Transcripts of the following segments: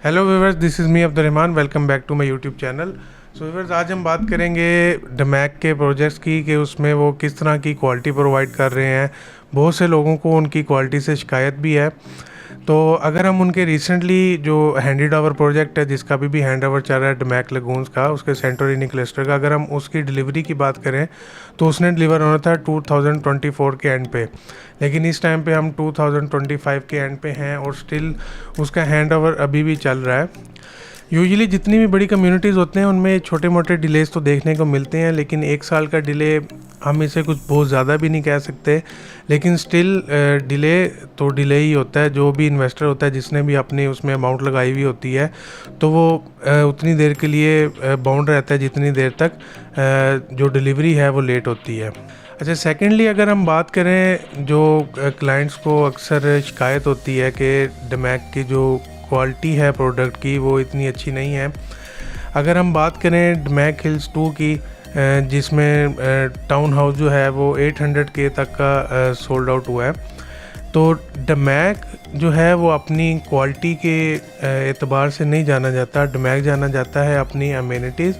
Hello viewers, this is me Abdurrahman. Welcome back to my YouTube channel. So viewers, आज हम बात करेंगे डमैक के प्रोजेक्ट्स की कि उसमें वो किस तरह की क्वालिटी प्रोवाइड कर रहे हैं। बहुत से लोगों को उनकी क्वालिटी से शिकायत भी है। तो अगर हम उनके रिसेंटली जो हैंडेड ओवर प्रोजेक्ट है, जिसका भी हैंड ओवर चल रहा है डमैक लगून्स का, उसके सेंटोरिनी क्लस्टर का, अगर हम उसकी डिलीवरी की बात करें तो उसने डिलीवर होना था 2024 के एंड पे। लेकिन इस टाइम पे हम 2025 के एंड पे हैं और स्टिल उसका हैंड ओवर अभी भी चल रहा है। यूजुअली जितनी भी बड़ी कम्युनिटीज़ होते हैं उनमें छोटे मोटे डिलेज तो देखने को मिलते हैं, लेकिन एक साल का डिले हम इसे कुछ बहुत ज़्यादा भी नहीं कह सकते। लेकिन स्टिल डिले तो डिले ही होता है। जो भी इन्वेस्टर होता है, जिसने भी अपनी उसमें अमाउंट लगाई हुई होती है, तो वो उतनी देर के लिए बाउंड रहता है जितनी देर तक जो डिलीवरी है वो लेट होती है। अच्छा, सेकेंडली अगर हम बात करें, जो क्लाइंट्स को अक्सर शिकायत होती है कि डमैक की जो क्वालिटी है प्रोडक्ट की वो इतनी अच्छी नहीं है। अगर हम बात करें डमैक हिल्स 2 की, जिसमें टाउन हाउस जो है वो 800K तक का सोल्ड आउट हुआ है, तो डमैक जो है वो अपनी क्वालिटी के एतबार से नहीं जाना जाता। डमैक जाना जाता है अपनी अमेनिटीज़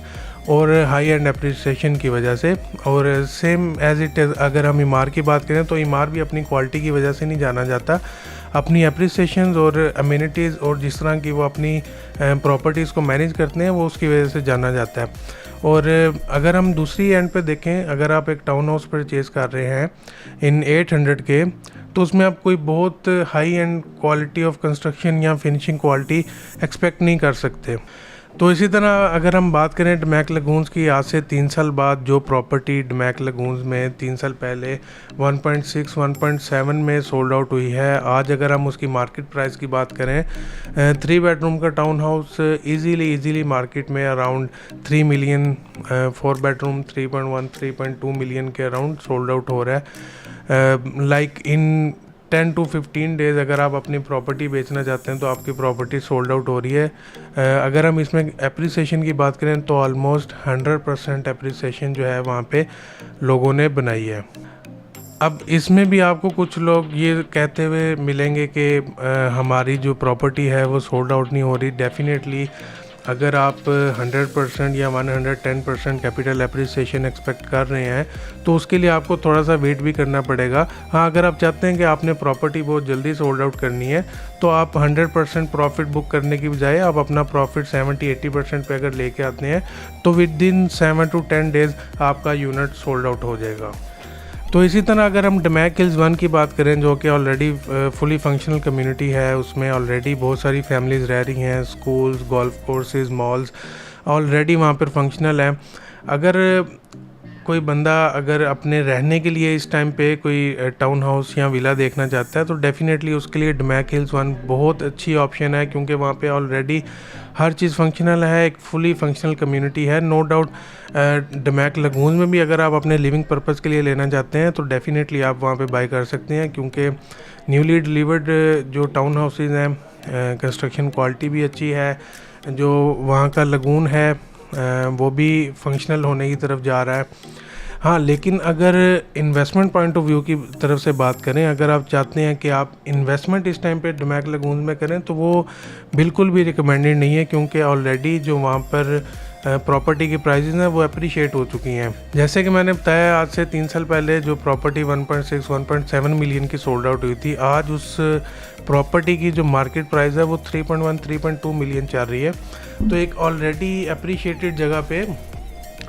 और हाई एंड अप्रिसिएशन की वजह से। और सेम एज इट अगर हम इमार की बात करें तो इमार भी अपनी क्वालिटी की वजह से नहीं जाना जाता, अपनी अप्रिसिएशन और अमेनिटीज़ और जिस तरह की वो अपनी प्रॉपर्टीज़ को मैनेज करते हैं वो उसकी वजह से जाना जाता है। और अगर हम दूसरी एंड पे देखें, अगर आप एक टाउन हाउस परचेज़ कर रहे हैं इन 800K, तो उसमें आप कोई बहुत high and quality of construction या फिनिशिंग क्वालिटी एक्सपेक्ट नहीं कर सकते। तो इसी तरह अगर हम बात करें डमैक लगून्स की, आज से 3 साल बाद जो प्रॉपर्टी डमैक लगून्स में 3 साल पहले 1.6 1.7 में सोल्ड आउट हुई है, आज अगर हम उसकी मार्केट प्राइस की बात करें, 3 बेडरूम का टाउन हाउस इजीली मार्केट में अराउंड 3 मिलियन, 4 बेडरूम 3.1 3.2 मिलियन के अराउंड सोल्ड आउट हो रहा है। लाइक इन 10 to 15 डेज़ अगर आप अपनी प्रॉपर्टी बेचना चाहते हैं तो आपकी प्रॉपर्टी सोल्ड आउट हो रही है। अगर हम इसमें एप्रिसिएशन की बात करें तो ऑलमोस्ट 100% एप्रिसिएशन जो है वहाँ पे लोगों ने बनाई है। अब इसमें भी आपको कुछ लोग ये कहते हुए मिलेंगे कि हमारी जो प्रॉपर्टी है वो सोल्ड आउट नहीं हो रही। डेफिनेटली अगर आप 100% या 110% कैपिटल एप्रिसिएशन एक्सपेक्ट कर रहे हैं तो उसके लिए आपको थोड़ा सा वेट भी करना पड़ेगा। हाँ, अगर आप चाहते हैं कि आपने प्रॉपर्टी बहुत जल्दी सोल्ड आउट करनी है तो आप 100% प्रॉफिट बुक करने की बजाय आप अपना प्रॉफिट 70-80% पे अगर लेके आते हैं तो विद इन 7 to 10 डेज़ आपका यूनिट सोल्ड आउट हो जाएगा। तो इसी तरह अगर हम डमैक हिल्स 1 की बात करें, जो कि ऑलरेडी फुली फंक्शनल कम्युनिटी है, उसमें ऑलरेडी बहुत सारी फैमिलीज़ रह रही हैं, schools, golf courses, malls already वहाँ पर फंक्शनल हैं। अगर कोई बंदा अगर अपने रहने के लिए इस टाइम पे कोई टाउन हाउस या विला देखना चाहता है तो डेफ़िनेटली उसके लिए डमैक हिल्स 1 बहुत अच्छी ऑप्शन है, क्योंकि वहाँ पे ऑलरेडी हर चीज़ फंक्शनल है, एक फुली फंक्शनल कम्युनिटी है। नो डाउट डमैक लगून में भी अगर आप अपने लिविंग पर्पज़ के लिए लेना चाहते हैं तो डेफ़िनेटली आप वहाँ पे बाय कर सकते हैं, क्योंकि न्यूली डिलीवर्ड जो टाउन हाउसेज हैं, कंस्ट्रक्शन क्वालिटी भी अच्छी है, जो वहाँ का लगून है वो भी फंक्शनल होने की तरफ जा रहा है। हाँ, लेकिन अगर इन्वेस्टमेंट पॉइंट ऑफ व्यू की तरफ से बात करें, अगर आप चाहते हैं कि आप इन्वेस्टमेंट इस टाइम पे डमैक लगून में करें तो वो बिल्कुल भी रिकमेंडेड नहीं है, क्योंकि ऑलरेडी जो वहाँ पर प्रॉपर्टी की प्राइसेस हैं वो अप्रिशिएट हो चुकी हैं। जैसे कि मैंने बताया, आज से 3 साल पहले जो प्रॉपर्टी 1.6 1.7 मिलियन की सोल्ड आउट हुई थी, आज उस प्रॉपर्टी की जो मार्केट प्राइस है वो 3.1 3.2 मिलियन चल रही है। तो एक ऑलरेडी अप्रिशिएटेड जगह पे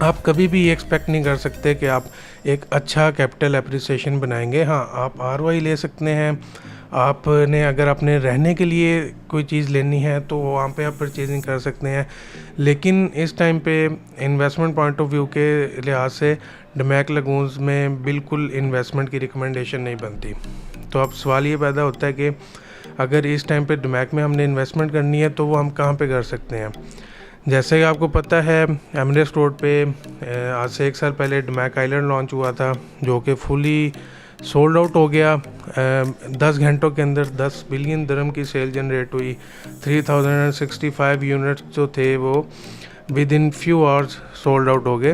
आप कभी भी ये एक्सपेक्ट नहीं कर सकते कि आप एक अच्छा कैपिटल एप्रिसिएशन बनाएंगे। हाँ, आप आरओआई ले सकते हैं। आपने अगर अपने रहने के लिए कोई चीज़ लेनी है तो वहाँ पे आप परचेजिंग कर सकते हैं, लेकिन इस टाइम पे इन्वेस्टमेंट पॉइंट ऑफ व्यू के लिहाज से डमैक लगून्स में बिल्कुल इन्वेस्टमेंट की रिकमेंडेशन नहीं बनती। तो अब सवाल ये पैदा होता है कि अगर इस टाइम पे डमैक में हमने इन्वेस्टमेंट करनी है तो वो हम कहाँ पे कर सकते हैं। जैसे कि आपको पता है, एमरेस्ट रोड पे आज से 1 साल पहले डमैक आइलैंड लॉन्च हुआ था, जो कि फुली सोल्ड आउट हो गया। 10 घंटों के अंदर 10 बिलियन दिरहम की सेल जनरेट हुई। 3065 यूनिट्स जो थे वो with in few hours sold out हो गए।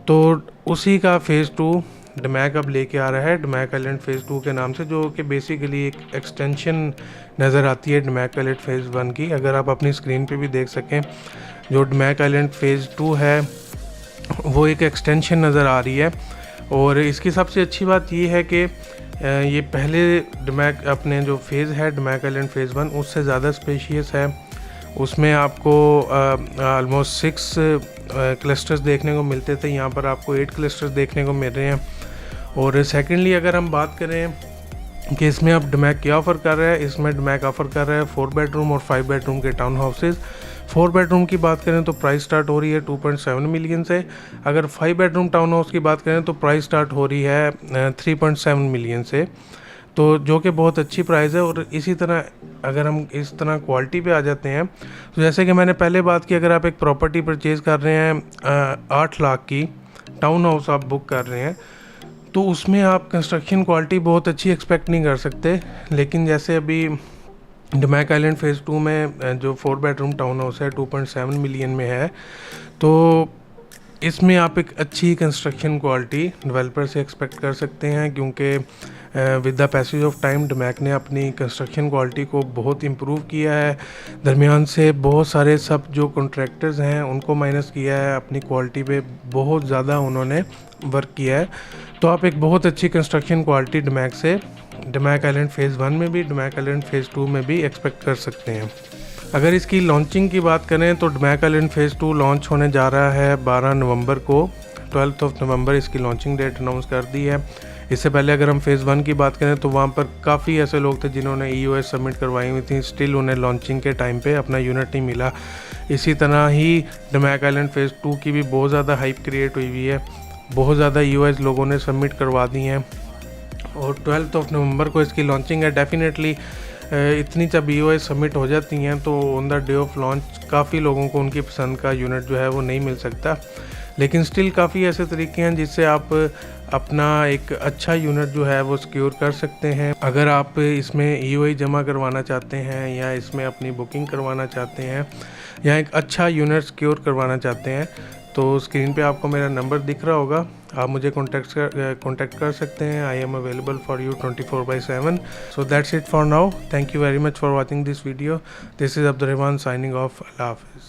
तो उसी का फेज़ 2 डमैक अब लेके आ रहा है डमैक आइलैंड फ़ेज़ 2 के नाम से, जो कि बेसिकली एक एक्सटेंशन नज़र आती है डमैक आइलैंड फ़ेज़ 1 की। अगर आप अपनी स्क्रीन पे भी देख सकें, जो डमैक आइलैंड फ़ेज़ 2 है वो एक एक्सटेंशन नज़र आ रही है। और इसकी सबसे अच्छी बात ये है कि ये पहले डमैक अपने जो फ़ेज़ है डमैक आइलैंड फ़ेज़ 1 उससे ज़्यादा स्पेशियस है। उसमें आपको ऑलमोस्ट 6 क्लस्टर्स देखने को मिलते थे, यहाँ पर आपको 8 क्लस्टर्स देखने को मिल रहे हैं। और सेकेंडली अगर हम बात करें कि इसमें अब डमैक क्या ऑफ़र कर रहा है, इसमें डमैक ऑफ़र कर रहा है 4 बेडरूम और 5 बेडरूम के टाउन हाउसेज़। 4 बेडरूम की बात करें तो प्राइस स्टार्ट हो रही है 2.7 मिलियन से। अगर 5 बेडरूम टाउन हाउस की बात करें तो प्राइस स्टार्ट हो रही है 3.7 मिलियन से, तो जो कि बहुत अच्छी प्राइस है। और इसी तरह अगर हम इस तरह क्वालिटी पे आ जाते हैं, तो जैसे कि मैंने पहले बात की, अगर आप एक प्रॉपर्टी परचेज़ कर रहे हैं 8 लाख की टाउन हाउस आप बुक कर रहे हैं, तो उसमें आप कंस्ट्रक्शन क्वालिटी बहुत अच्छी एक्सपेक्ट नहीं कर सकते। लेकिन जैसे अभी डमैक आइलैंड फ़ेज़ 2 में जो 4 बेडरूम टाउन हाउस है 2.7 मिलियन में है, तो इसमें आप एक अच्छी कंस्ट्रक्शन क्वालिटी डेवलपर से एक्सपेक्ट कर सकते हैं, क्योंकि with the passage of time Damac ने अपनी कंस्ट्रक्शन क्वालिटी को बहुत इम्प्रूव किया है। दरमियान से बहुत सारे सब जो कॉन्ट्रैक्टर्स हैं उनको माइनस किया है, अपनी क्वालिटी पे बहुत ज़्यादा उन्होंने वर्क किया है। तो आप एक बहुत अच्छी कंस्ट्रक्शन क्वालिटी डमैक से डमैक आइलैंड फ़ेज़ 1 में भी डमैक आइलैंड फ़ेज़ 2 में भी एक्सपेक्ट कर सकते हैं। अगर इसकी लॉन्चिंग की बात करें तो डमैक आइलैंड फ़ेज़ 2 लॉन्च होने जा रहा है 12 नवंबर को। 12 नवंबर इसकी लॉन्चिंग डेट अनाउंस कर दी है। इससे पहले अगर हम फ़ेज़ 1 की बात करें तो वहाँ पर काफ़ी ऐसे लोग थे जिन्होंने EOS सबमिट करवाई हुई थी, स्टिल उन्हें लॉन्चिंग के टाइम पे अपना यूनिट नहीं मिला। इसी तरह ही डमैक आइलैंड फ़ेज़ 2 की भी बहुत ज़्यादा हाइप क्रिएट हुई हुई है, बहुत ज़्यादा EOS लोगों ने सबमिट करवा दी हैं। और 12 नवंबर को इसकी लॉन्चिंग है। डेफिनेटली इतनी जब EOS सबमिट हो जाती हैं तो on the day of launch काफ़ी लोगों को उनकी पसंद का यूनिट जो है वो नहीं मिल सकता, लेकिन स्टिल काफ़ी ऐसे तरीके हैं जिससे आप अपना एक अच्छा यूनिट जो है वो सिक्योर कर सकते हैं। अगर आप इसमें EOI जमा करवाना चाहते हैं या इसमें अपनी बुकिंग करवाना चाहते हैं या एक अच्छा यूनिट सिक्योर करवाना चाहते हैं, तो स्क्रीन पे आपको मेरा नंबर दिख रहा होगा, आप मुझे कॉन्टैक्ट कर सकते हैं। I am available for you 24/7। So that's it for now. Thank you very much for watching this video. This is Abdurrahman signing off. अल्लाह हाफिज़।